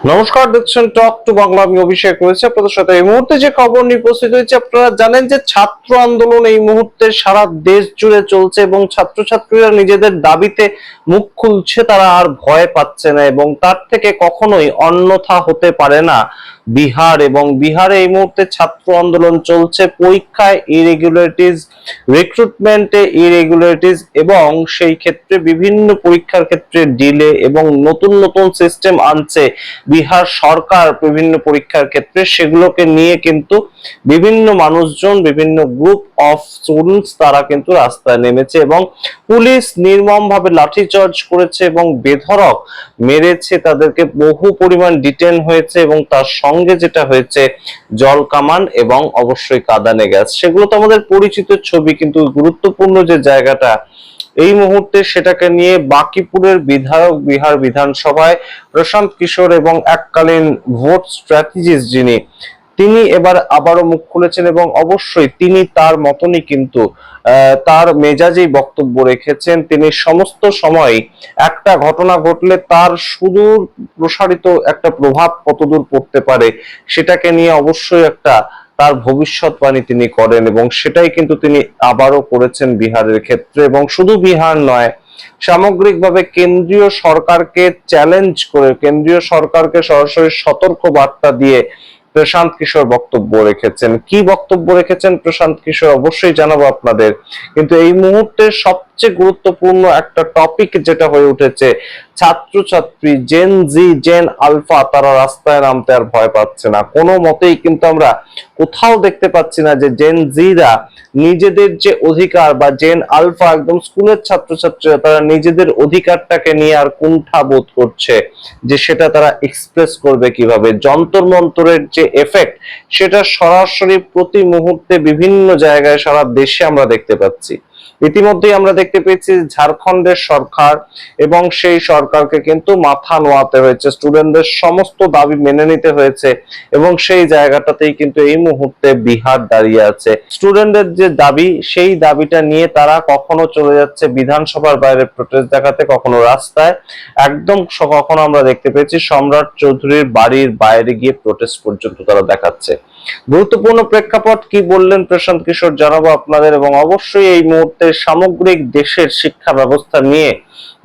নমস্কার, দেখছেন talk to Bangla. আমি অভিষেক রয়েছে আপনাদের সাথে। এই মুহূর্তে যে খবর নিয়ে উপস্থিত হয়েছে, আপনারা জানেন যে ছাত্র আন্দোলন এই মুহূর্তে সারা দেশ জুড়ে চলছে এবং ছাত্রছাত্রীরা নিজেদের দাবিতে মুখ খুলছে। তারা আর ভয় পাচ্ছে না এবং তার থেকে কখনোই অন্যথা হতে পারে না বিহার। এবং বিহারে এই মুহূর্তে ছাত্র আন্দোলন চলছে। পরীক্ষায় ইরেগুলারিটিস, রিক্রুটমেন্টে ইরেগুলারিটিস এবং সেই ক্ষেত্রে বিভিন্ন পরীক্ষার ক্ষেত্রে ডিলে এবং নতুন নতুন সিস্টেম আনছে বিহার সরকার বিভিন্ন পরীক্ষার ক্ষেত্রে। সেগুলোকে নিয়ে কিন্তু বিভিন্ন মানুষজন, বিভিন্ন গ্রুপ অফ স্টুডেন্টস তারা কিন্তু রাস্তায় নেমেছে এবং পুলিশ নির্মমভাবে লাঠিচার্জ করেছে এবং বেধড়ক মেরেছে তাদেরকে। বহু পরিমাণ ডিটেন হয়েছে এবং তার সঙ্গে যেটা হয়েছে জল কামান এবং অবশ্যই কাঁদানে গ্যাস। সেগুলো তো আমাদের পরিচিত ছবি, কিন্তু গুরুত্বপূর্ণ যে জায়গাটা এই মুহূর্তে সেটাকে নিয়ে বাঁকিপুরের বিধায়ক বিহার বিধানসভায় প্রশান্ত কিশোর এবং এককালীন ভোট স্ট্র্যাটেজিস্ট তিনি এবার আবারও মুখ খুলেছেন এবং অবশ্যই তিনি তার মতনই কিন্তু তার মেজাজেই বক্তব্য রেখেছেন। তিনি সমস্ত সময় একটা ঘটনা ঘটলে তার সুদূর প্রসারিত একটা প্রভাব কতদূর পড়তে পারে সেটাকে নিয়ে অবশ্যই একটা তার ভবিষ্যৎবাণী তিনি করেন এবং সেটাই কিন্তু তিনি আবারও করেছেন বিহারের ক্ষেত্রে। এবং শুধু বিহার নয়, সামগ্রিকভাবে কেন্দ্রীয় সরকারকে চ্যালেঞ্জ করে, কেন্দ্রীয় সরকারকে সরাসরি সতর্ক বার্তা দিয়ে প্রশান্ত কিশোর বক্তব্য রেখেছেন। কি বক্তব্য রেখেছেন প্রশান্ত কিশোর অবশ্যই জানাবো আপনাদের, কিন্তু এই মুহূর্তে সবচেয়ে গুরুত্বপূর্ণ একটা টপিক যেটা হয়ে উঠেছে, ছাত্রছাত্রী জেন জি, জেন আলফা তারা রাস্তায় নামতে আর ভয় পাচ্ছে না কোনো মতেই। কিন্তু আমরা কোথাও দেখতে পাচ্ছি না যে জেন জিরা নিজেদের যে অধিকার, বা জেন আলফা একদম স্কুলের ছাত্রছাত্রীরা তারা নিজেদের অধিকারটাকে নিয়ে আর কুণ্ঠা বোধ করছে যে সেটা তারা এক্সপ্রেস করবে কিভাবে। যন্তর মন্তরের যে এফেক্ট সেটা সরাসরি প্রতি মুহূর্তে বিভিন্ন জায়গায় সারা দেশে আমরা দেখতে পাচ্ছি। ইতিমধ্যেই আমরা দেখতে পেয়েছি ঝাড়খণ্ডের সরকার, এবং সেই সরকারকে কিন্তু মাথা নোয়াতে হয়েছে, স্টুডেন্টদের সমস্ত দাবি মেনে নিতে হয়েছে এবং সেই জায়গাটাতেই কিন্তু এই মুহূর্তে বিহার দাঁড়িয়ে আছে। স্টুডেন্টদের যে দাবি, সেই দাবিটা নিয়ে তারা কখনো চলে যাচ্ছে বিধানসভার বাইরে প্রোটেস্ট দেখাতে, কখনো রাস্তায়, একদম কখনো আমরা দেখতে পেয়েছি সম্রাট চৌধুরীর বাড়ির বাইরে গিয়ে প্রোটেস্ট পর্যন্ত তারা দেখাচ্ছে। গুরুত্বপূর্ণ প্রেক্ষাপট কি বললেন প্রশান্ত কিশোর জানাবো আপনাদের। এবং অবশ্যই এই মুহূর্তে সামগ্রিক দেশের শিক্ষা ব্যবস্থা নিয়ে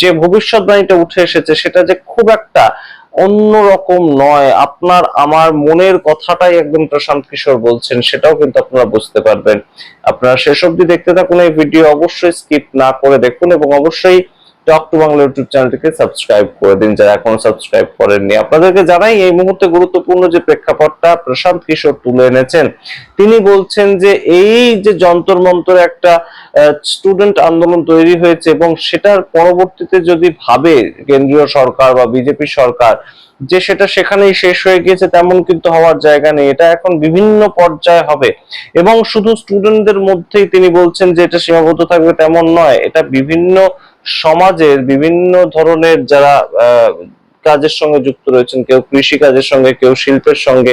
যে ভবিষ্যৎবাণীটা উঠে এসেছে সেটা যে খুব একটা অন্যরকম নয়। আপনার আমার মনের কথাটাই একদম প্রশান্ত কিশোর বলছেন, সেটাও কিন্তু আপনারা বুঝতে পারবেন। আপনারা শেষ অবধি দেখতে থাকুন এই ভিডিও, অবশ্যই স্কিপ না করে দেখুন এবং অবশ্যই টক টু বাংলা ইউটিউব চ্যানেলটিকে সাবস্ক্রাইব করে দিন যারা এখনো সাবস্ক্রাইব করেননি। আপনাদেরকে জানাই এই মুহূর্তে গুরুত্বপূর্ণ যে প্রেক্ষাপটটা প্রশান্ত কিশোর তুলে এনেছেন। তিনি বলছেন যে এই যে যন্তর মন্তর একটা স্টুডেন্ট আন্দোলন তৈরি হয়েছে এবং সেটার পরবর্তীতে যদি ভাবে কেন্দ্রীয় সরকার বা বিজেপি সরকার যে সেটা সেখানেই শেষ হয়ে গিয়েছে, তেমন কিন্তু হওয়ার জায়গা নেই। এটা এখন বিভিন্ন পর্যায়ে হবে এবং শুধু স্টুডেন্টদের মধ্যেই তিনি বলছেন যে এটা সীমাবদ্ধ থাকবে তেমন নয়। এটা বিভিন্ন সমাজের বিভিন্ন ধরনের যারা কাজের সঙ্গে যুক্ত রয়েছেন, কেউ কৃষি কাজের সঙ্গে, কেউ শিল্পের সঙ্গে,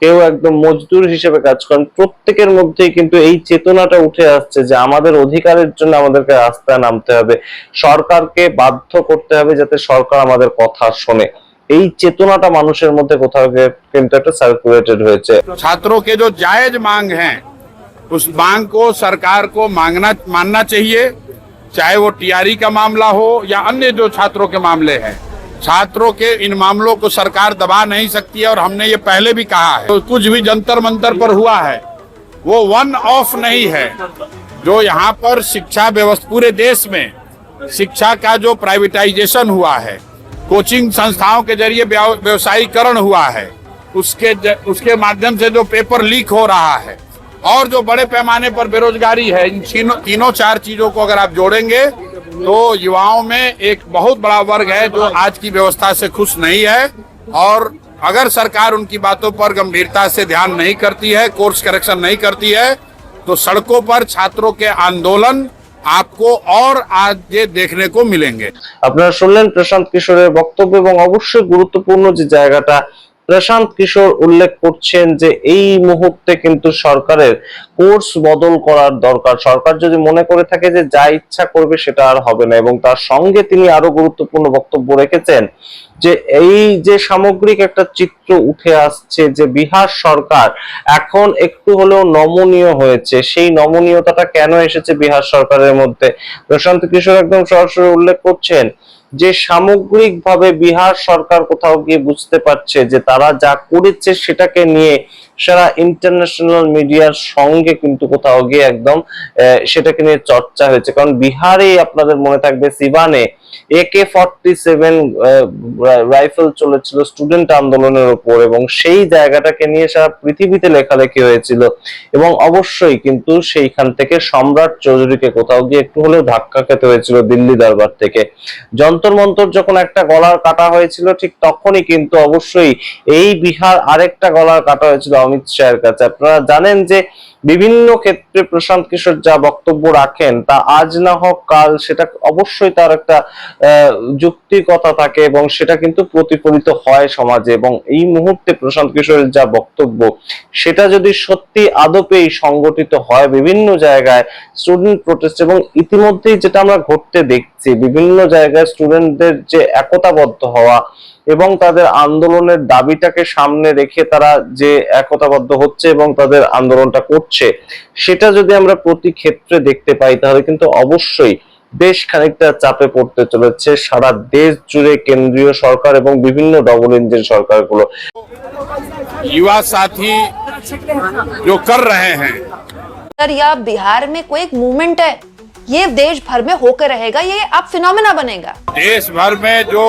কেউ একদম মজদুর হিসেবে কাজ করেন, প্রত্যেকের মধ্যেই কিন্তু এই চেতনাটা উঠে আসছে যে আমাদের অধিকারের জন্য আমাদেরকে রাস্তায় নামতে হবে, সরকারকে বাধ্য করতে হবে যাতে সরকার আমাদের কথা শোনে। এই চেতনাটা মানুষের মধ্যে কোথাও কিন্তু একটা সার্কুলেটেড হয়েছে। छात्रों के जो जायज मांग हैं उस मांग को सरकार को मानना चाहिए, चाहे वो टीआरई का मामला हो या अन्य जो छात्रों के मामले हैं। छात्रों के इन मामलों को सरकार दबा नहीं सकती है और हमने ये पहले भी कहा है। तो कुछ भी जंतर मंतर पर हुआ है वो वन ऑफ नहीं है। जो यहाँ पर शिक्षा व्यवस्था पूरे देश में शिक्षा का जो प्राइवेटाइजेशन हुआ है, कोचिंग संस्थाओं के जरिए व्यवसायीकरण हुआ है, उसके माध्यम से जो पेपर लीक हो रहा है और जो बड़े पैमाने पर बेरोजगारी है, इन तीनों चार चीजों को अगर आप जोड़ेंगे तो युवाओं में एक बहुत बड़ा वर्ग है जो आज की व्यवस्था से खुश नहीं है। और अगर सरकार उनकी बातों पर गंभीरता से ध्यान नहीं करती है, कोर्स करेक्शन नहीं करती है, तो सड़कों पर छात्रों के आंदोलन आपको और आज ये देखने को मिलेंगे। আপনারা শুনলেন প্রশান্ত কিশোরের বক্তব্য এবং অবশ্যই গুরুত্বপূর্ণ যে জায়গাটা প্রশান্ত কিশোর উল্লেখ করছেন যে এই মুহূর্তে কিন্তু সরকারের কোর্স বদল করার দরকার। সরকার যদি মনে করে থাকে যে যা ইচ্ছা করবে সেটা আর হবে না, এবং তার সঙ্গে তিনি আরো গুরুত্বপূর্ণ বক্তব্য রেখেছেন যে এই যে সামগ্রিক একটা চিত্র উঠে আসছে যে বিহার সরকার এখন একটু হলেও নমনীয় হয়েছে। সেই নমনীয়তাটা কেন এসেছে বিহার সরকারের মধ্যে, প্রশান্ত কিশোর একদম সরাসরি উল্লেখ করছেন যে সামগ্রিকভাবে বিহার সরকার কোথাও গিয়ে বুঝতে পারছে যে তারা যা করেছে সেটাকে নিয়ে সারা ইন্টারন্যাশনাল মিডিয়ার সঙ্গে কিন্তু কোথাও গিয়ে একদম সেটাকে নিয়ে চর্চা হয়েছে। কারণ বিহারে আপনাদের মনে থাকবে সিবানে AK-47 রাইফেল চলেছিল স্টুডেন্ট আন্দোলনের উপর, এবং সেই জায়গাটাকে নিয়ে সারা পৃথিবীতে লেখালেখি হয়েছিল, এবং অবশ্যই কিন্তু সেইখান থেকে সম্রাট চৌধুরীকে কোথাও গিয়ে একটু হলেও ধাক্কা খেতে হয়েছিল দিল্লি দরবার থেকে। যন্তর মন্তর যখন একটা গলার কাটা হয়েছিল ঠিক তখনই কিন্তু অবশ্যই এই বিহার আরেকটা গলার কাটা হয়েছিল অমিত শাহের কাছে। আপনারা জানেন যে বিভিন্ন ক্ষেত্রে প্রশান্ত কিশোর যা বক্তব্য রাখেন তা আজ না হোক কাল সেটা অবশ্যই তার একটা যুক্তিকতা থাকে, এবং সেটা কিন্তু প্রতিফলিত হয় সমাজে। এবং এই মুহূর্তে প্রশান্ত কিশোরের যা বক্তব্য সেটা যদি সত্যি আদপেই সংগঠিত হয় বিভিন্ন জায়গায় স্টুডেন্ট প্রোটেস্ট, এবং ইতিমধ্যেই যেটা আমরা ঘটতে দেখছি বিভিন্ন জায়গায় স্টুডেন্টদের যে একতাবদ্ধ হওয়া এবং তাদের আন্দোলনের দাবিটাকে সামনে রেখে তারা যে একতাবদ্ধ হচ্ছে এবং তাদের আন্দোলনটা করছে, সেটা যদি আমরা প্রতি ক্ষেত্রে দেখতে পাই তাহলে কিন্তু অবশ্যই বেশ খানিকটা চাপে পড়তে চলেছে সারা দেশ জুড়ে কেন্দ্রীয় সরকার এবং বিভিন্ন ডবল ইঞ্জিন সরকারগুলো। युवा साथी जो कर रहे हैं, या बिहार में कोई एक मूवमेंट है, ये देश भर में होकर रहेगा, ये अब फिनोमेना बनेगा। देश भर में जो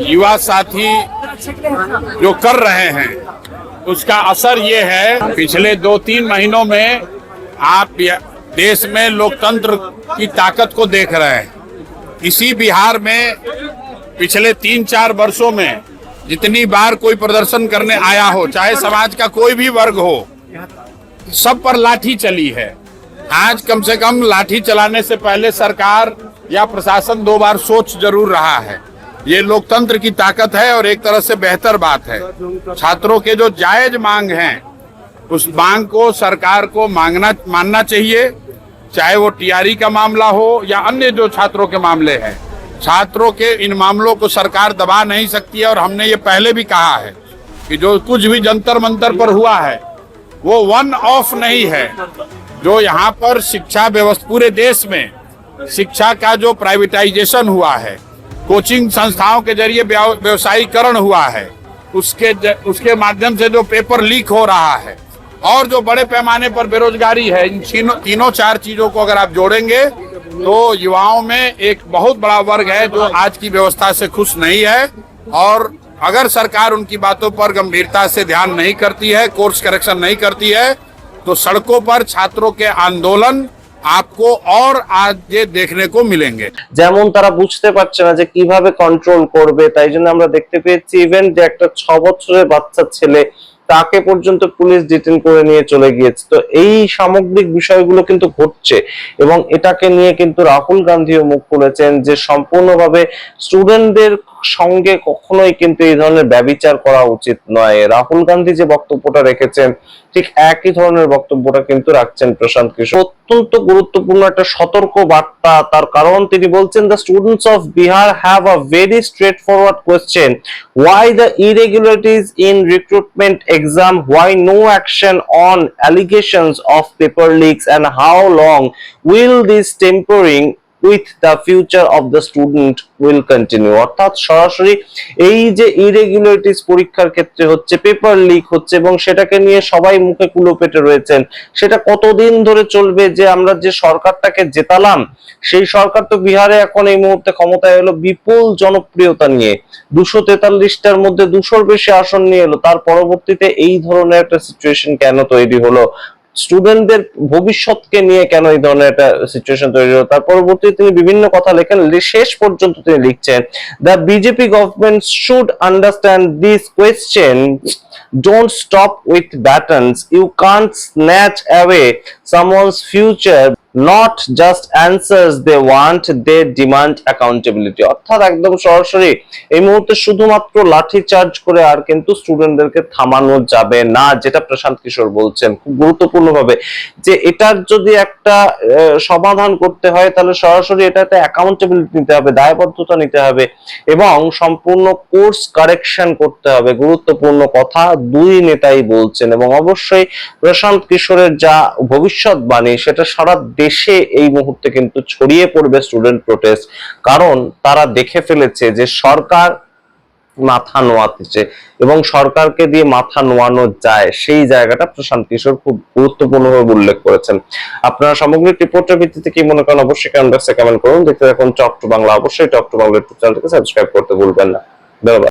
युवा साथी जो कर रहे हैं उसका असर ये है, पिछले 2-3 महीनों में आप देश में लोकतंत्र की ताकत को देख रहे हैं। इसी बिहार में पिछले 3-4 वर्षों में जितनी बार कोई प्रदर्शन करने आया हो, चाहे समाज का कोई भी वर्ग हो, सब पर लाठी चली है। आज कम से कम लाठी चलाने से पहले सरकार या प्रशासन 2 बार सोच जरूर रहा है। ये लोकतंत्र की ताकत है और एक तरह से बेहतर बात है। छात्रों के जो जायज मांग हैं उस मांग को सरकार को मानना चाहिए, चाहे वो टीआरई का मामला हो या अन्य जो छात्रों के मामले हैं। छात्रों के इन मामलों को सरकार दबा नहीं सकती है, और हमने ये पहले भी कहा है कि जो कुछ भी जंतर मंतर पर हुआ है वो वन ऑफ नहीं है। जो यहाँ पर शिक्षा व्यवस्था पूरे देश में शिक्षा का जो प्राइवेटाइजेशन हुआ है, कोचिंग संस्थाओं के जरिए व्यवसायीकरण हुआ है, उसके माध्यम से जो पेपर लीक हो रहा है, और जो बड़े पैमाने पर बेरोजगारी है, इन तीनों 4 चीजों को अगर आप जोड़ेंगे तो युवाओं में एक बहुत बड़ा वर्ग है जो आज की व्यवस्था से खुश नहीं है। और अगर सरकार उनकी बातों पर गंभीरता से ध्यान नहीं करती है, कोर्स करेक्शन नहीं करती है, तो सड़कों पर छात्रों के आंदोलन आपको और आगे देखने को मिलेंगे। যেমন তারা বুঝতে পারছে না যে কিভাবে কন্ট্রোল করবে, তাই জন্য আমরা দেখতে পেয়েছি ইভেন যে একটা 6 বছরের বাচ্চা ছেলে তাকে পর্যন্ত পুলিশ ডিটেইন করে নিয়ে চলে গিয়েছে। তো এই সামগ্রিক বিষয়গুলো কিন্তু ঘটছে, এবং এটাকে নিয়ে কিন্তু রাহুল গান্ধীও মুখ খুলেছেন যে সম্পূর্ণভাবে স্টুডেন্টদের সঙ্গে কখনোই কিন্তু এই ধরনের ব্যভিচার করা উচিত নয়। রাহুল গান্ধী যে বক্তব্যটা রেখেছেন ঠিক একই ধরনের বক্তব্যটা কিন্তু রাখছেন প্রশান্ত কিশোর। অত্যন্ত গুরুত্বপূর্ণ একটা সতর্ক বার্তা, তার কারণ তিনি বলছেন the students of Bihar have a very straightforward question: why the irregularities in recruitment exam, why no action on allegations of paper leaks, and how long will this tampering with the future of the student will continue? অর্থাৎ সরাসরি এই যে irregularities পরীক্ষার ক্ষেত্রে হচ্ছে, paper leak হচ্ছে এবং সেটাকে নিয়ে সবাই মুখে কুলো পেটে রয়েছেন, সেটা কতদিন ধরে চলবে? যে আমরা যে সরকারটাকে জেতালাম সেই সরকার তো বিহারে এখন এই মুহূর্তে ক্ষমতায় এলো বিপুল জনপ্রিয়তা নিয়ে, 243টার মধ্যে 200-র বেশি আসন নিয়ে এলো, তার পরবর্তীতে এই ধরনের একটা সিচুয়েশন কেন তৈরি হলো? স্টুডেন্টদের ভবিষ্যৎকে নিয়ে কেন এই ধরনের একটা সিচুয়েশন তৈরি হলো? তার পরবর্তীতে তিনি বিভিন্ন কথা লেখেন, শেষ পর্যন্ত তিনি লিখছেন the BJP government should understand this question, don't stop with batons, you can't snatch away someone's future not just answers they want, they demand accountability. অর্থাৎ একদম সরাসরি এই মুহূর্তে শুধুমাত্র লাঠি চার্জ করে আর কিন্তু স্টুডেন্টদেরকে থামানো যাবে না, যেটা প্রশান্ত কিশোর বলছেন খুব গুরুত্বপূর্ণভাবে, যে এটার যদি একটা সমাধান করতে হয় তাহলে সরাসরি এটাতে অ্যাকাউন্টেবিলিটি নিতে হবে, দায়বদ্ধতা নিতে হবে এবং সম্পূর্ণ কোর্স কারেকশন করতে হবে। গুরুত্বপূর্ণ কথা দুই নেতাই বলছেন এবং অবশ্যই প্রশান্ত কিশোরের যা ভবিষ্যৎবাণী সেটা সারা দেশে এই মুহূর্তে কিন্তু ছড়িয়ে পড়বে স্টুডেন্ট প্রোটেস্ট, কারণ তারা দেখে ফেলেছে যে সরকার মাথা নোয়াতেছে এবং সরকারকে দিয়ে মাথা নোয়ানো যায়, সেই জায়গাটা প্রশান্ত কিশোর খুব গুরুত্বপূর্ণভাবে উল্লেখ করেছেন। আপনারা সামগ্রিক রিপোর্টের ভিত্তিতে কি মনে করেন অবশ্যই কমেন্ট বক্সে কমেন্ট করুন। দেখতে থাকুন টক টু বাংলা, অবশ্যই টক টু বাংলা ইউটিউব চ্যানেলটিকে সাবস্ক্রাইব করতে ভুলবেন না। ধন্যবাদ।